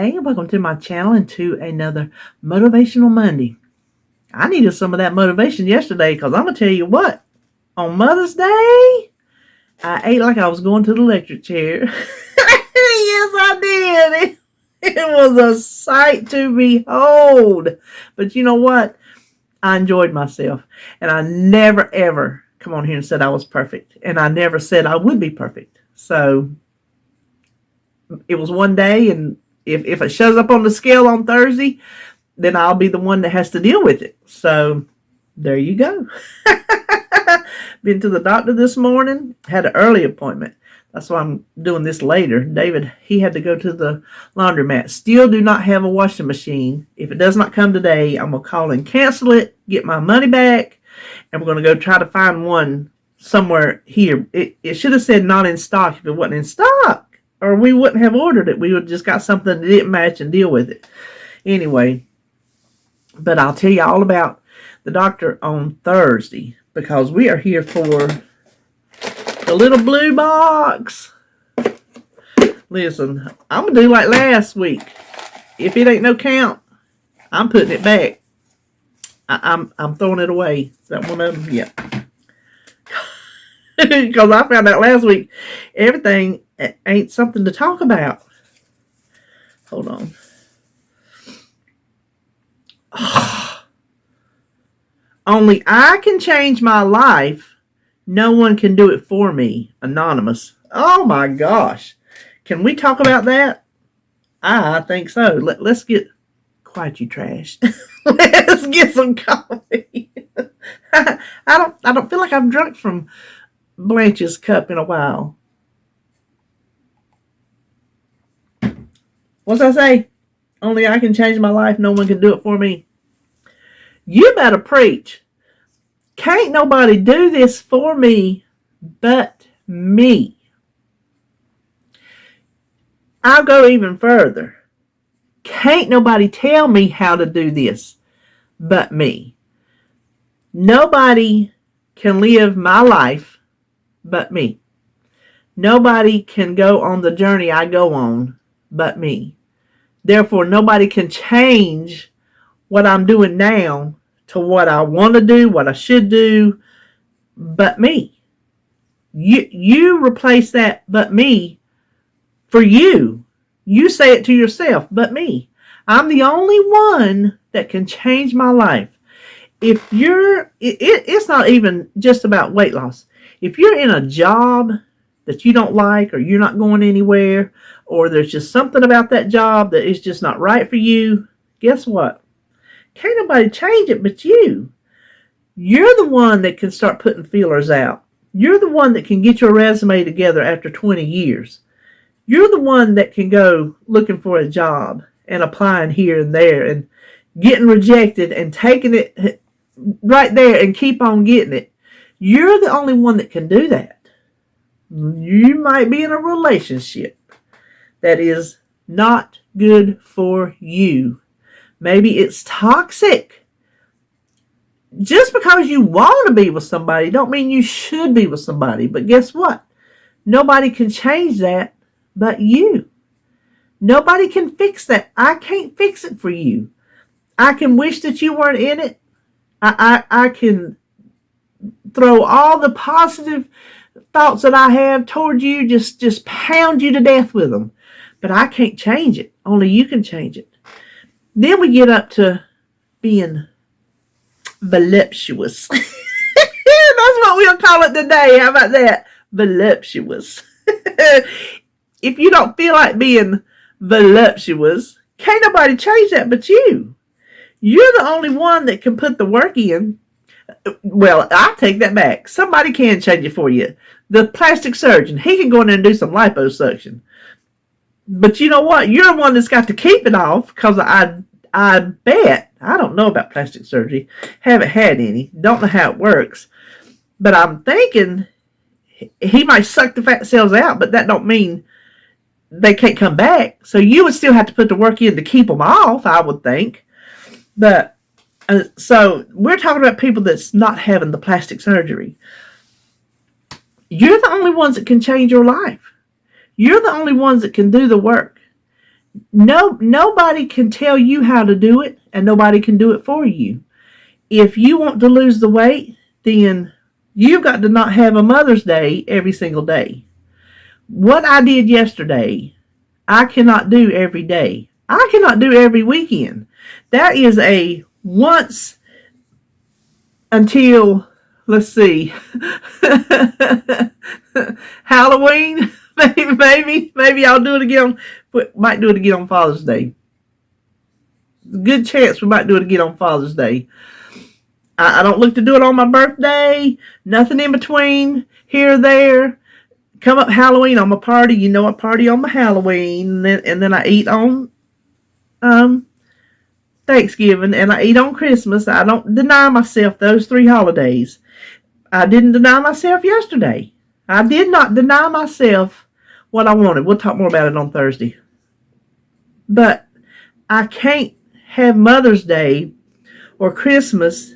Hey, welcome to my channel and to another Motivational Monday. I needed some of that motivation yesterday because I'm going to tell you what, on Mother's Day, I ate like I was going to the electric chair. Yes, I did. It was a sight to behold. But you know what? I enjoyed myself. And I never, ever come on here and said I was perfect. And I never said I would be perfect. So it was one day, and if it shows up on the scale on Thursday, then I'll be the one that has to deal with it. So there you go. Been to the doctor this morning, had an early appointment. That's why I'm doing this later. David, he had to go to the laundromat. Still do not have a washing machine. If it does not come today, I'm going to call and cancel it, get my money back, and we're going to go try to find one somewhere here. It should have said not in stock if it wasn't in stock. Or we wouldn't have ordered it. We would have just got something that didn't match and deal with it. Anyway, but I'll tell you all about the doctor on Thursday because we are here for the little blue box. Listen, I'm going to do like last week. If it ain't no count, I'm putting it back. I'm throwing it away. Is that one of them? Yeah. Because I found out last week, everything ain't something to talk about. Hold on. Only I can change my life. No one can do it for me. Anonymous. Oh my gosh. Can we talk about that? I think so. Let's get... Quiet, you trash. Let's get some coffee. I don't feel like I've drunk from Blanche's cup in a while. What's I say? Only I can change my life. No one can do it for me. You better preach. Can't nobody do this for me but me. I'll go even further. Can't nobody tell me how to do this but me. Nobody can live my life but me. Nobody can go on the journey I go on but me. Therefore, nobody can change what I'm doing now to what I want to do, what I should do, but me. You replace that but me for you. You say it to yourself, but me. I'm the only one that can change my life. If you're, it's not even just about weight loss. If you're in a job that you don't like, or you're not going anywhere, or there's just something about that job that is just not right for you, guess what? Can't nobody change it but you. You're the one that can start putting feelers out. You're the one that can get your resume together after 20 years. You're the one that can go looking for a job and applying here and there and getting rejected and taking it right there and keep on getting it. You're the only one that can do that. You might be in a relationship that is not good for you. Maybe it's toxic. Just because you want to be with somebody don't mean you should be with somebody. But guess what? Nobody can change that but you. Nobody can fix that. I can't fix it for you. I can wish that you weren't in it. I can throw all the positive thoughts that I have toward you, just pound you to death with them. But I can't change it. Only you can change it. Then we get up to being voluptuous. That's what we'll call it today. How about that? Voluptuous. If you don't feel like being voluptuous, can't nobody change that but you. You're the only one that can put the work in. Well, I'll take that back. Somebody can change it for you. The plastic surgeon, he can go in there and do some liposuction. But you know what? You're the one that's got to keep it off, because I bet, I don't know about plastic surgery, haven't had any, don't know how it works, but I'm thinking he might suck the fat cells out, but that don't mean they can't come back. So you would still have to put the work in to keep them off, I would think. But so we're talking about people that's not having the plastic surgery. You're the only ones that can change your life. You're the only ones that can do the work. Nobody can tell you how to do it, and nobody can do it for you. If you want to lose the weight, then you've got to not have a Mother's Day every single day. What I did yesterday, I cannot do every day. I cannot do every weekend. That is a once until, let's see, Halloween. Maybe I'll do it again. Might do it again on Father's Day. Good chance we might do it again on Father's Day. I don't look to do it on my birthday. Nothing in between, here or there. Come up Halloween, I'm a party. You know I party on my Halloween. And then I eat on Thanksgiving. And I eat on Christmas. I don't deny myself those 3 holidays. I didn't deny myself yesterday. I did not deny myself what I wanted. We'll talk more about it on Thursday. But I can't have Mother's Day or Christmas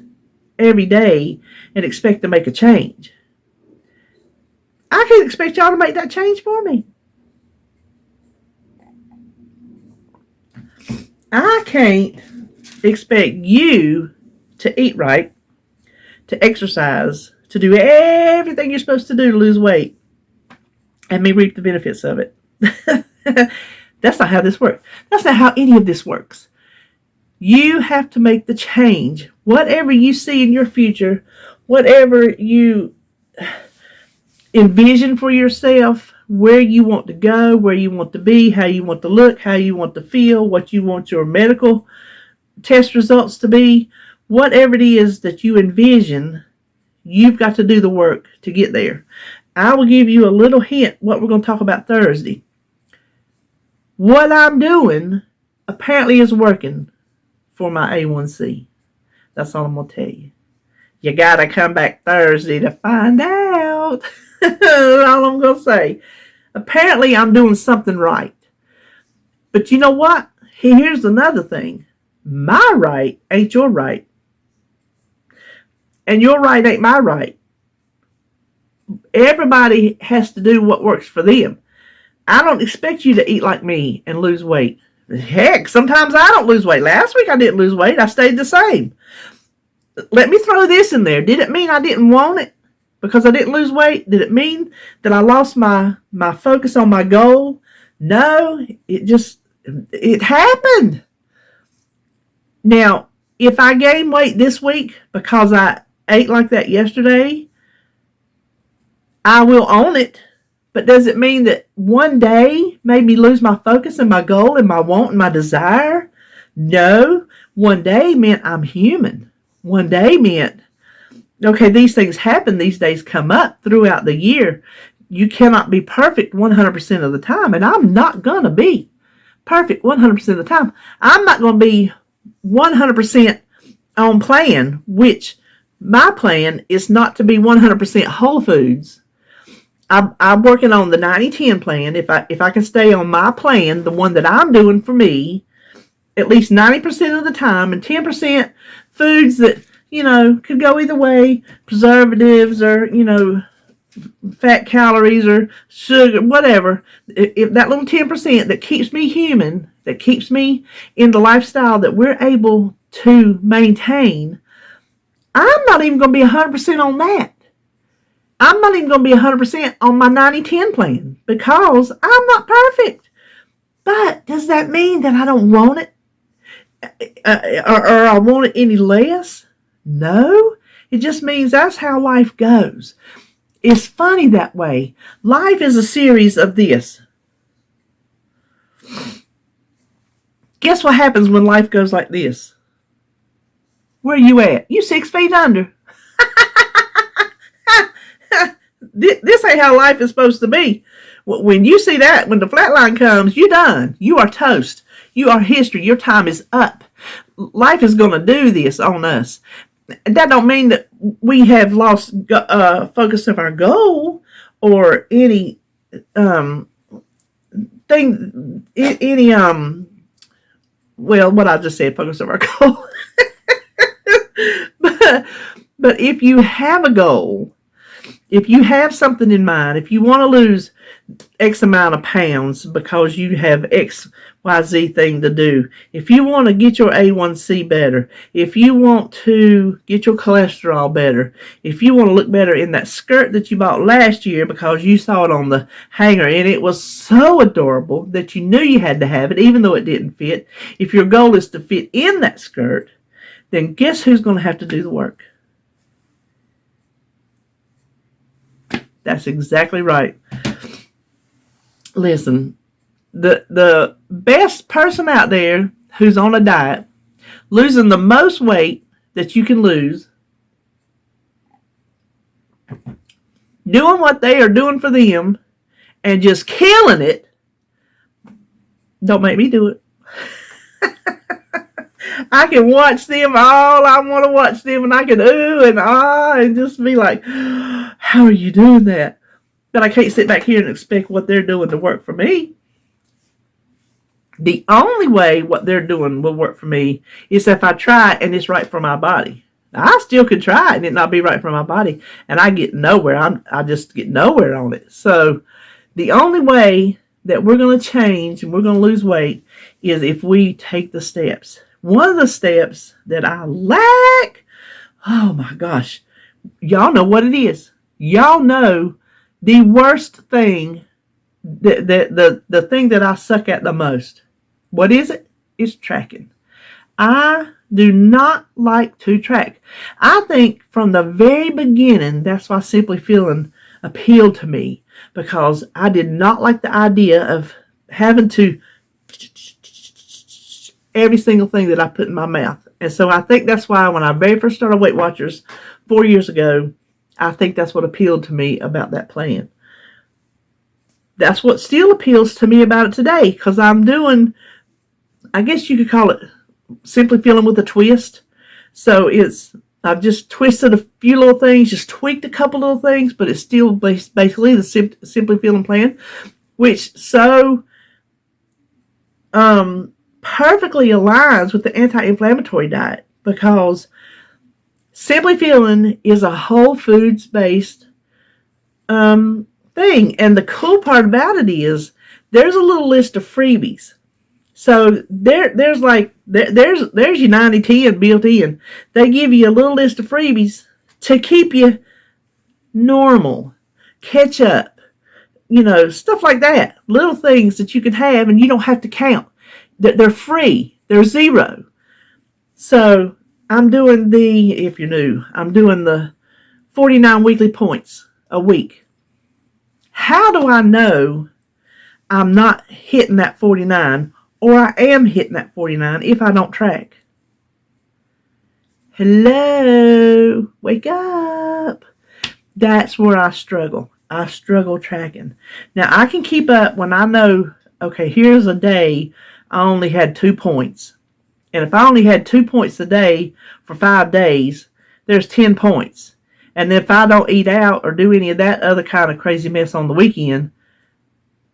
every day and expect to make a change. I can't expect y'all to make that change for me. I can't expect you to eat right, to exercise, to do everything you're supposed to do to lose weight, and me reap the benefits of it. That's not how this works. That's not how any of this works. You have to make the change. Whatever you see in your future, whatever you envision for yourself, where you want to go, where you want to be, how you want to look, how you want to feel, what you want your medical test results to be, whatever it is that you envision, you've got to do the work to get there. I will give you a little hint what we're going to talk about Thursday. What I'm doing apparently is working for my A1C. That's all I'm going to tell you. You got to come back Thursday to find out. That's all I'm going to say. Apparently I'm doing something right. But you know what? Here's another thing. My right ain't your right. And your right ain't my right. Everybody has to do what works for them. I don't expect you to eat like me and lose weight. Heck, sometimes I don't lose weight. Last week I didn't lose weight. I stayed the same. Let me throw this in there. Did it mean I didn't want it because I didn't lose weight? Did it mean that I lost my focus on my goal? No, it happened. Now, if I gain weight this week because I ate like that yesterday, I will own it. But does it mean that one day made me lose my focus and my goal and my want and my desire? No. One day meant I'm human. One day meant, okay, these things happen. These days come up throughout the year. You cannot be perfect 100% of the time. And I'm not going to be perfect 100% of the time. I'm not going to be 100% on plan, which my plan is not to be 100% whole foods. I'm working on the 90-10 plan. If I can stay on my plan, the one that I'm doing for me, at least 90% of the time, and 10% foods that, could go either way, preservatives or, fat calories or sugar, whatever. If that little 10% that keeps me human, that keeps me in the lifestyle that we're able to maintain, I'm not even going to be 100% on that. I'm not even going to be 100% on my 90-10 plan because I'm not perfect. But does that mean that I don't want it? Or I want it any less? No. It just means that's how life goes. It's funny that way. Life is a series of this. Guess what happens when life goes like this? Where are you at? You 6 feet under. This ain't how life is supposed to be. When you see that, when the flat line comes, you're done. You are toast. You are history. Your time is up. Life is going to do this on us. That don't mean that we have lost focus of our goal or any what I just said, focus of our goal. But if you have a goal, if you have something in mind, if you want to lose X amount of pounds because you have XYZ thing to do. If you want to get your A1C better, if you want to get your cholesterol better, if you want to look better in that skirt that you bought last year because you saw it on the hanger and it was so adorable that you knew you had to have it even though it didn't fit, if your goal is to fit in that skirt, then guess who's going to have to do the work? That's exactly right. Listen, the best person out there who's on a diet, losing the most weight that you can lose, doing what they are doing for them, and just killing it, don't make me do it. I can watch them all I want to watch them, and I can ooh and ah and just be like, how are you doing that? But I can't sit back here and expect what they're doing to work for me. The only way what they're doing will work for me is if I try and it's right for my body. Now, I still could try and it not be right for my body, and I get nowhere. I just get nowhere on it. So the only way that we're going to change and we're going to lose weight is if we take the steps. One of the steps that I lack, oh my gosh, y'all know what it is. Y'all know the worst thing, the thing that I suck at the most. What is it? It's tracking. I do not like to track. I think from the very beginning, that's why Simply Feeling appealed to me, because I did not like the idea of having to every single thing that I put in my mouth. And so I think that's why when I very first started Weight Watchers 4 years ago, I think that's what appealed to me about that plan. That's what still appeals to me about it today, because I'm doing, I guess you could call it Simply Feeling with a twist. So I've just twisted a few little things, just tweaked a couple little things, but it's still basically the Simply Feeling plan, which so perfectly aligns with the anti-inflammatory diet, because Simply Feeling is a whole foods based thing. And the cool part about it is there's a little list of freebies. So there's your 90-10 built in. They give you a little list of freebies to keep you normal, catch up, stuff like that. Little things that you can have and you don't have to count. They're free. They're zero. So I'm doing if you're new, I'm doing the 49 weekly points a week. How do I know I'm not hitting that 49 or I am hitting that 49 if I don't track? Hello, wake up. That's where I struggle. I struggle tracking. Now I can keep up when I know, okay, here's a day I only had 2 points. And if I only had 2 points a day for 5 days, there's 10 points. And if I don't eat out or do any of that other kind of crazy mess on the weekend,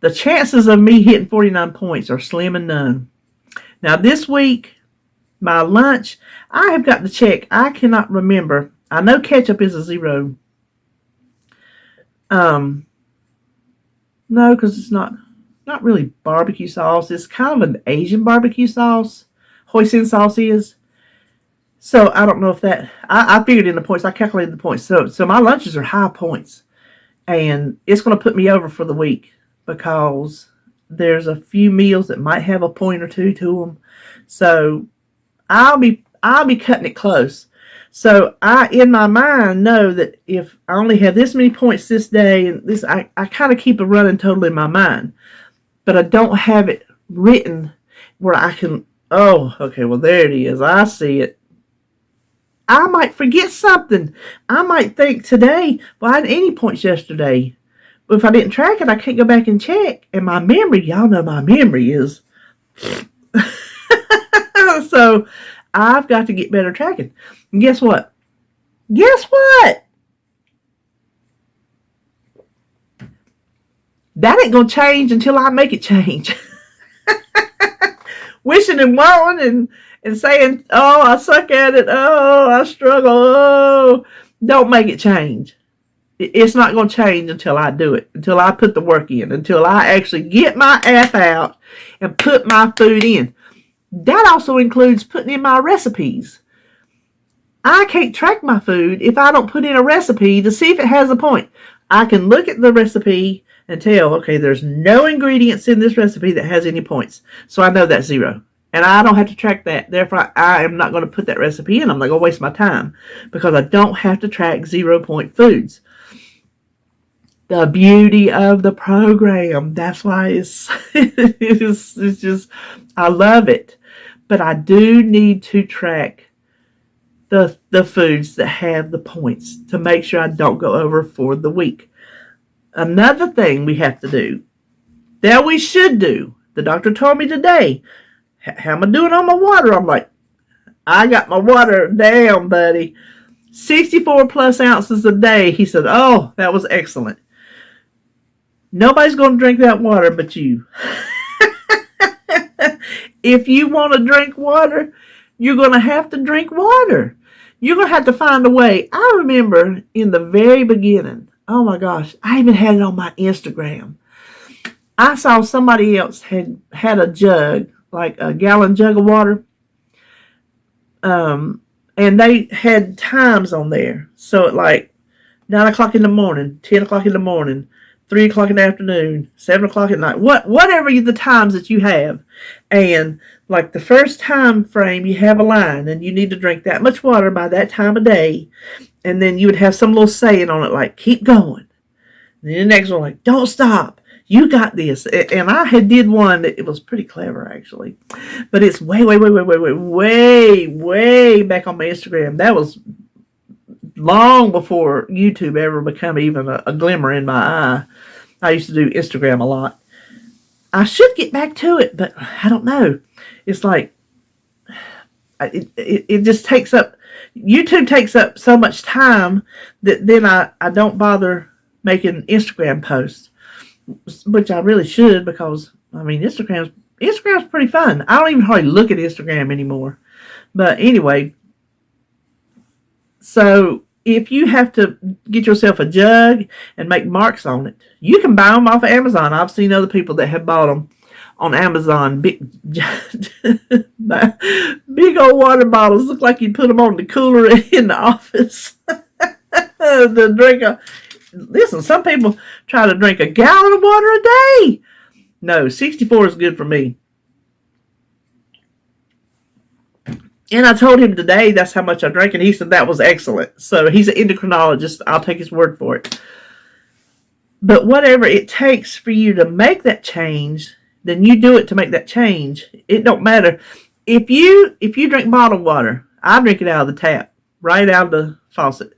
the chances of me hitting 49 points are slim and none. Now this week, my lunch, I have got to check. I cannot remember. I know ketchup is a 0. No, because it's not really barbecue sauce. It's kind of an Asian barbecue sauce. Hoisin sauce is. So I don't know if that, I figured in the points, I calculated the points. So my lunches are high points. And it's going to put me over for the week because there's a few meals that might have a point or two to them. So I'll be cutting it close. So I, in my mind, know that if I only have this many points this day, and this, I kind of keep a running total in my mind. But I don't have it written where I can, oh, okay, well, there it is. I see it. I might forget something. I might think today, well, I had any points yesterday. But if I didn't track it, I can't go back and check. And my memory, y'all know my memory is. So I've got to get better tracking. And guess what? That ain't going to change until I make it change. Wishing and wanting and saying, oh, I suck at it. Oh, I struggle. Oh, don't make it change. It's not going to change until I do it, until I put the work in, until I actually get my app out and put my food in. That also includes putting in my recipes. I can't track my food if I don't put in a recipe to see if it has a point. I can look at the recipe and tell, okay, there's no ingredients in this recipe that has any points. So I know that's 0. And I don't have to track that. Therefore, I am not going to put that recipe in. I'm not going to waste my time because I don't have to track 0 point foods. The beauty of the program. That's why it's just, I love it. But I do need to track the foods that have the points to make sure I don't go over for the week. Another thing we have to do, that we should do, the doctor told me today, how am I doing on my water? I'm like, I got my water down, buddy. 64 plus ounces a day. He said, oh, that was excellent. Nobody's going to drink that water but you. If you want to drink water, you're going to have to drink water. You're going to have to find a way. I remember in the very beginning, oh my gosh, I even had it on my Instagram. I saw somebody else had a jug, like a gallon jug of water. And they had times on there. So at like 9 o'clock in the morning, 10 o'clock in the morning, 3 o'clock in the afternoon, 7 o'clock at night, whatever the times that you have. And like the first time frame, you have a line and you need to drink that much water by that time of day. And then you would have some little saying on it like, keep going. And then the next one, like, don't stop. You got this. And I had did one that it was pretty clever, actually. But it's way back on my Instagram. That was long before YouTube ever became even a glimmer in my eye. I used to do Instagram a lot. I should get back to it, but I don't know. It's like, it just takes up, YouTube takes up so much time that then I don't bother making Instagram posts, which I really should because, I mean, Instagram's pretty fun. I don't even hardly look at Instagram anymore. But anyway, so if you have to get yourself a jug and make marks on it, you can buy them off of Amazon. I've seen other people that have bought them on Amazon. Big old water bottles. Look like you put them on the cooler in the office. To drink listen, some people try to drink a gallon of water a day. No, 64 is good for me. And I told him today that's how much I drank, and he said that was excellent. So he's an endocrinologist. I'll take his word for it. But whatever it takes for you to make that change, then you do it to make that change. It don't matter. If you drink bottled water, I drink it out of the tap, right out of the faucet.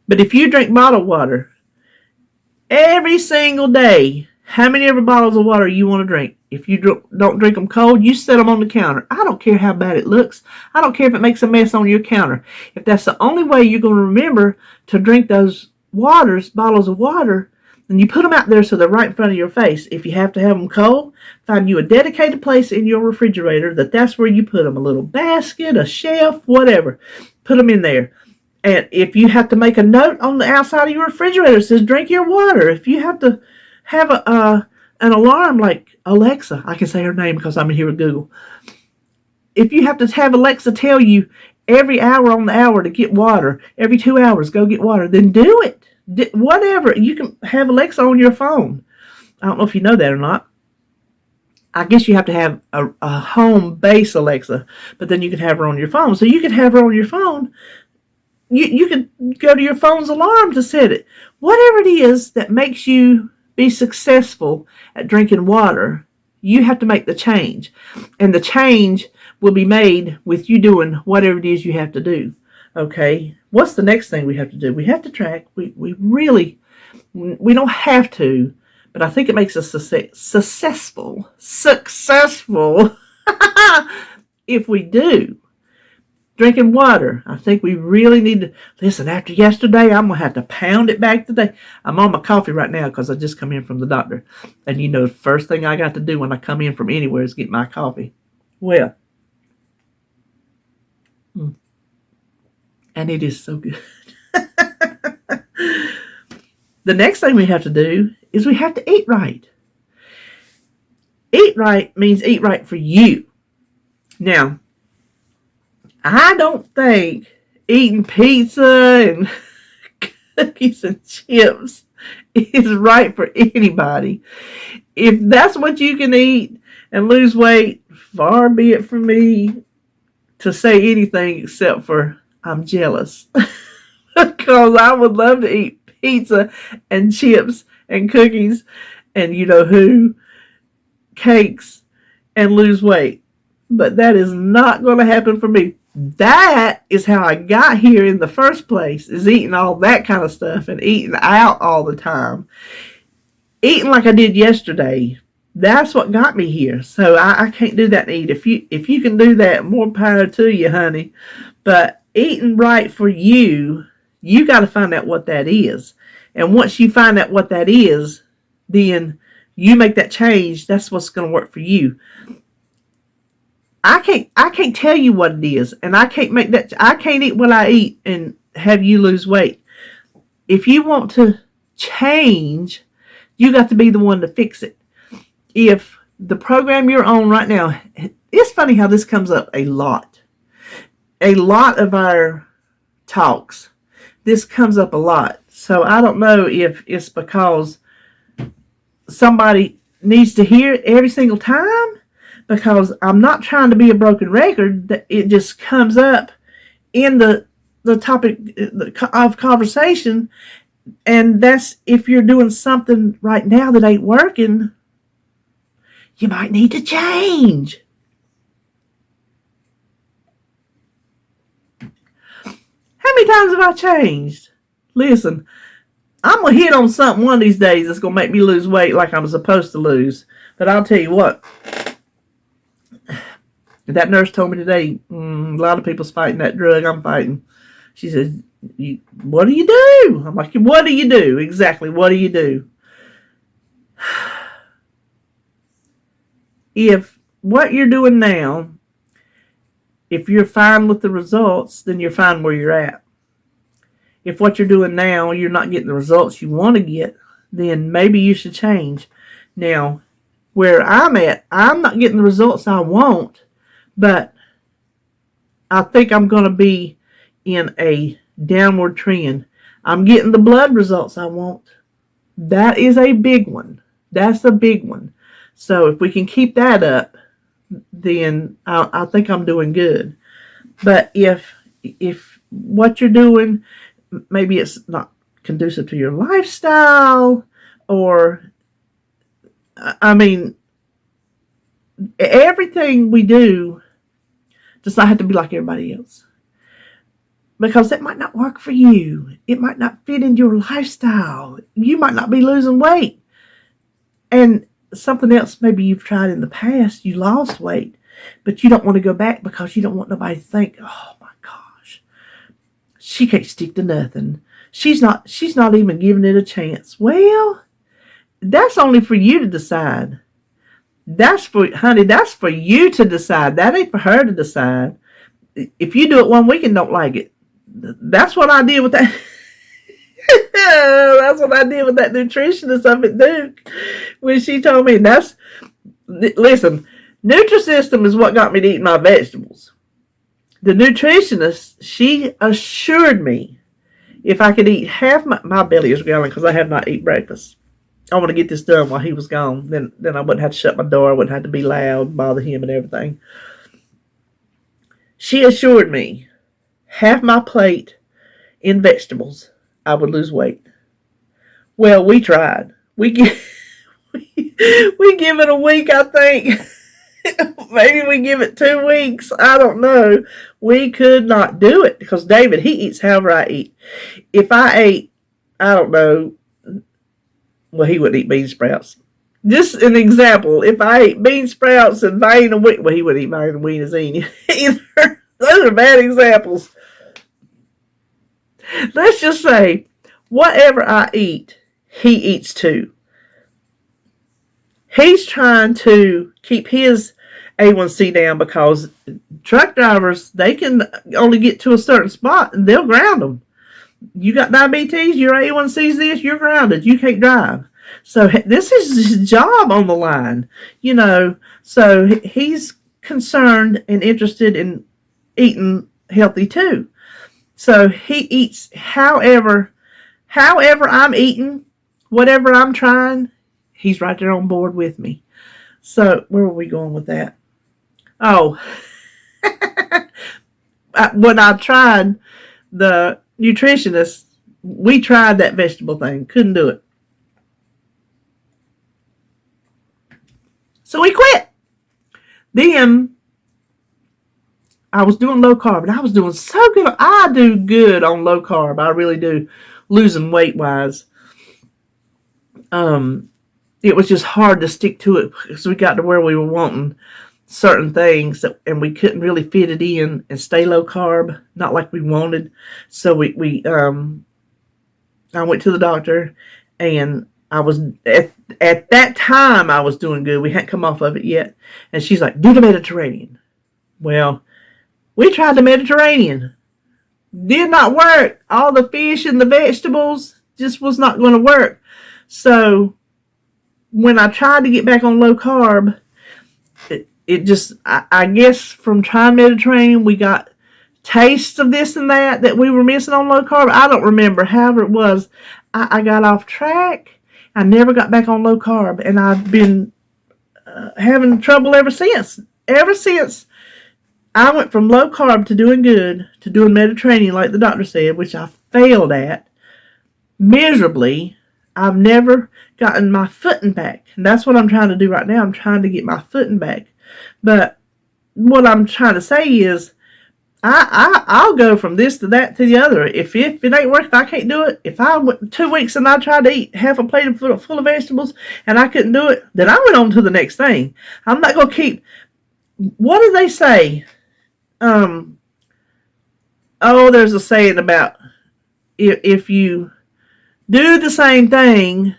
But if you drink bottled water, every single day, how many ever bottles of water you want to drink? If you don't drink them cold, you set them on the counter. I don't care how bad it looks. I don't care if it makes a mess on your counter. If that's the only way you're going to remember to drink those bottles of water, then you put them out there so they're right in front of your face. If you have to have them cold, find you a dedicated place in your refrigerator that's where you put them. A little basket, a shelf, whatever. Put them in there. And if you have to make a note on the outside of your refrigerator that says drink your water, if you have to have an alarm like Alexa, I can say her name because I'm here with Google. If you have to have Alexa tell you every hour on the hour to get water, every 2 hours go get water, then do it. Whatever. You can have Alexa on your phone. I don't know if you know that or not. I guess you have to have a home base Alexa, but then you can have her on your phone. So you can have her on your phone. You can go to your phone's alarm to set it. Whatever it is that makes you be successful at drinking water, you have to make the change. And the change will be made with you doing whatever it is you have to do. Okay? What's the next thing we have to do? We have to track. We don't have to, but I think it makes us successful if we do. Drinking water. I think we really need to listen. After yesterday, I'm gonna have to pound it back today. I'm on my coffee right now because I just come in from the doctor, and the first thing I got to do when I come in from anywhere is get my coffee. Well, and it is so good. The next thing we have to do is we have to eat right. Eat right means eat right for you. Now, I don't think eating pizza and cookies and chips is right for anybody. If that's what you can eat and lose weight, far be it from me to say anything except for I'm jealous. Because I would love to eat pizza and chips and cookies and you know who, cakes, and lose weight. But that is not going to happen for me. That is how I got here in the first place, is eating all that kind of stuff and eating out all the time. Eating like I did yesterday, that's what got me here. So I can't do that and eat. If you can do that, more power to you, honey. But eating right for you, you got to find out what that is. And once you find out what that is, then you make that change. That's what's going to work for you. I can't tell you what it is, and I can't eat what I eat and have you lose weight. If you want to change, you got to be the one to fix it. If the program you're on right now, it's funny how this comes up a lot. A lot of our talks, this comes up a lot. So I don't know if it's because somebody needs to hear it every single time, because I'm not trying to be a broken record. That it just comes up in the topic of conversation, and that's if you're doing something right now that ain't working, you might need to change. How many times have I changed? Listen, I'm going to hit on something one of these days that's going to make me lose weight like I'm supposed to lose. But I'll tell you what, that nurse told me today, a lot of people's fighting that drug I'm fighting. She says, what do you do? I'm like, what do you do? Exactly, what do you do? If what you're doing now, if you're fine with the results, then you're fine where you're at. If what you're doing now, you're not getting the results you want to get, then maybe you should change. Now, where I'm at, I'm not getting the results I want, but I think I'm going to be in a downward trend. I'm getting the blood results I want. That is a big one. That's a big one. So if we can keep that up, then I think I'm doing good. But if what you're doing, maybe it's not conducive to your lifestyle, or, I mean, everything we do does not have to be like everybody else. Because it might not work for you. It might not fit in your lifestyle. You might not be losing weight. And something else maybe you've tried in the past, you lost weight, but you don't want to go back because you don't want nobody to think, oh my gosh, she can't stick to nothing. She's not even giving it a chance. Well, that's only for you to decide. That's for you to decide. That ain't for her to decide. If you do it one week and don't like it, that's what I did with that. That's what I did with that nutritionist up at Duke when she told me listen, Nutrisystem is what got me to eat my vegetables. The nutritionist, she assured me if I could eat half my belly is growling because I have not eaten breakfast. I want to get this done while he was gone. Then I wouldn't have to shut my door. I wouldn't have to be loud, bother him and everything. She assured me half my plate in vegetables, I would lose weight. Well, we tried. We give it a week, I think. Maybe we give it 2 weeks. I don't know. We could not do it because David, he eats however I eat. If I ate, I don't know, well, he wouldn't eat bean sprouts. Just an example. If I ate bean sprouts and vein and wheat, well, he wouldn't eat vein and wheat as either. Those are bad examples. Let's just say, whatever I eat, he eats too. He's trying to keep his A1C down because truck drivers, they can only get to a certain spot and they'll ground them. You got diabetes, your A1C's this, you're grounded, you can't drive. So this is his job on the line, So he's concerned and interested in eating healthy too. So he eats however I'm eating, whatever I'm trying, he's right there on board with me. So where were we going with that? Oh, when I tried the nutritionist, we tried that vegetable thing, couldn't do it. So we quit. Then I was doing low carb, and I was doing so good. I do good on low carb. I really do, losing weight wise. It was just hard to stick to it because we got to where we were wanting certain things, and we couldn't really fit it in and stay low carb, not like we wanted. So I went to the doctor, and I was at that time I was doing good. We hadn't come off of it yet, and she's like, "Do the Mediterranean." Well, we tried the Mediterranean, did not work. All the fish and the vegetables just was not going to work. So when I tried to get back on low carb, it just, I guess from trying Mediterranean, we got tastes of this and that we were missing on low carb. I don't remember. However it was, I got off track. I never got back on low carb, and I've been having trouble ever since. Ever since I went from low carb to doing good to doing Mediterranean, like the doctor said, which I failed at miserably, I've never gotten my footing back. And that's what I'm trying to do right now. I'm trying to get my footing back. But what I'm trying to say is, I'll go from this to that to the other. If it ain't working, if I can't do it, if I went 2 weeks and I tried to eat half a plate full of vegetables and I couldn't do it, then I went on to the next thing. I'm not going to keep, what do they say? There's a saying about if you do the same thing,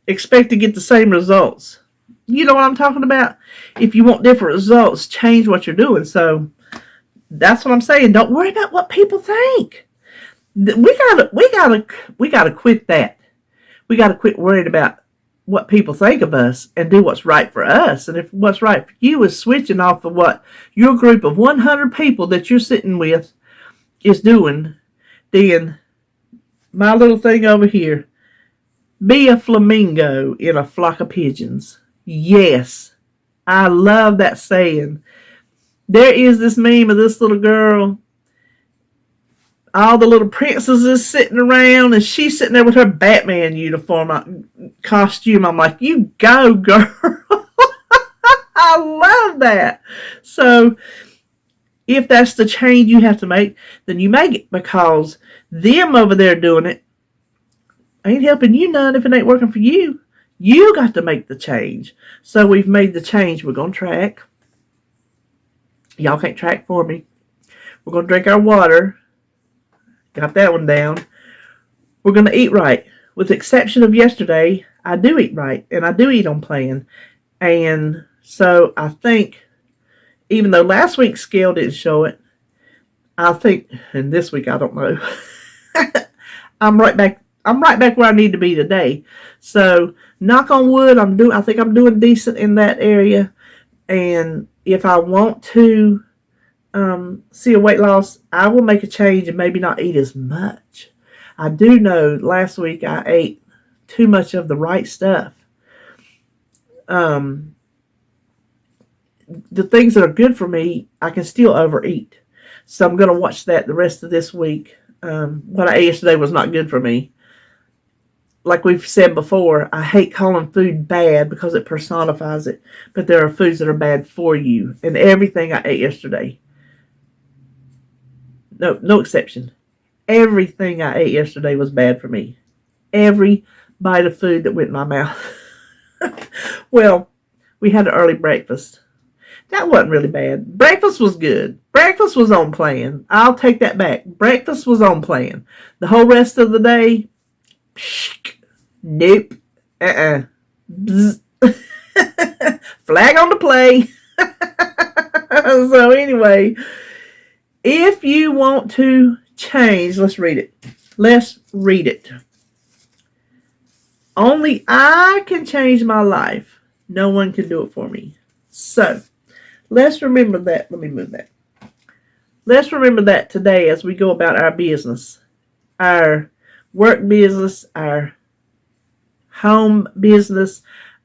expect to get the same results. You know what I'm talking about? If you want different results, change what you're doing. So that's what I'm saying. Don't worry about what people think. We gotta quit that. We gotta quit worrying about what people think of us and do what's right for us. And if what's right for you is switching off of what your group of 100 people that you're sitting with is doing, then my little thing over here, be a flamingo in a flock of pigeons. Yes, I love that saying. There is this meme of this little girl. All the little princesses sitting around, and she's sitting there with her Batman costume. I'm like, you go, girl. I love that. So if that's the change you have to make, then you make it, because them over there doing it ain't helping you none if it ain't working for you. You got to make the change. So we've made the change. We're going to track. Y'all can't track for me. We're going to drink our water. Got that one down. We're going to eat right. With the exception of yesterday, I do eat right, and I do eat on plan. And so I think, even though last week's scale didn't show it, I think, and this week I don't know, I'm right back where I need to be today. So knock on wood, I think I'm doing decent in that area. And if I want to see a weight loss, I will make a change and maybe not eat as much. I do know last week I ate too much of the right stuff. The things that are good for me, I can still overeat. So I'm going to watch that the rest of this week. What I ate yesterday was not good for me. Like we've said before, I hate calling food bad because it personifies it. But there are foods that are bad for you. And everything I ate yesterday, no exception, everything I ate yesterday was bad for me. Every bite of food that went in my mouth. Well, we had an early breakfast. That wasn't really bad. Breakfast was good. Breakfast was on plan. I'll take that back. Breakfast was on plan. The whole rest of the day, nope. Flag on the play. So anyway, if you want to change, let's read it. Let's read it. Only I can change my life. No one can do it for me. So, let's remember that. Let me move that. Let's remember that today as we go about our business. Our work business, our home business,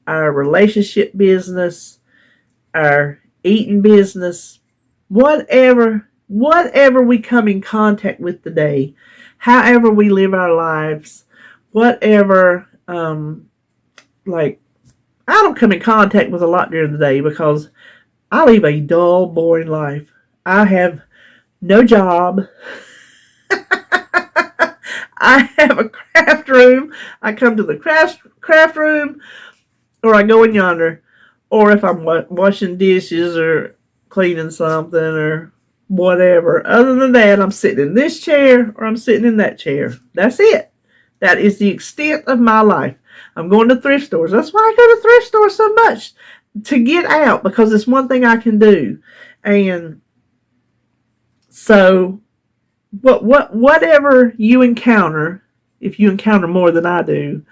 our relationship business, our eating business, whatever we come in contact with today, however we live our lives, whatever, like, I don't come in contact with a lot during the day because I live a dull, boring life. I have no job. I have a craft room. I come to the craft room, or I go in yonder, or if I'm washing dishes or cleaning something or whatever. Other than that, I'm sitting in this chair or I'm sitting in that chair. That's it. That is the extent of my life. I'm going to thrift stores. That's why I go to thrift stores so much, to get out, because it's one thing I can do. And so whatever you encounter, if you encounter more than I do,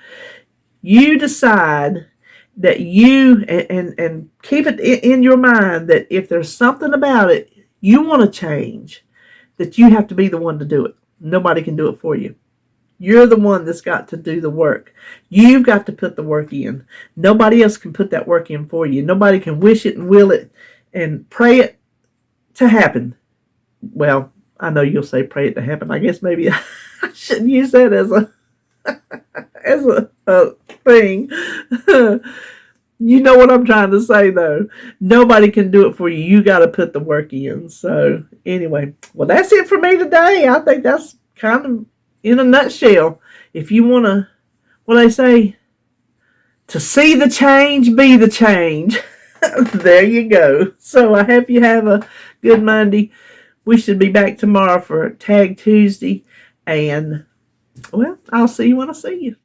you decide that you, and keep it in your mind that if there's something about it you want to change, that you have to be the one to do it. Nobody can do it for you. You're the one that's got to do the work. You've got to put the work in. Nobody else can put that work in for you. Nobody can wish it and will it and pray it to happen. Well, I know you'll say pray it to happen. I guess maybe I shouldn't use that as a thing. You know what I'm trying to say, though. Nobody can do it for you. You got to put the work in. So, anyway, well, that's it for me today. I think that's kind of in a nutshell. If you want to, what they say, to see the change, be the change. There you go. So, I hope you have a good Monday. We should be back tomorrow for Tag Tuesday. And, well, I'll see you when I see you.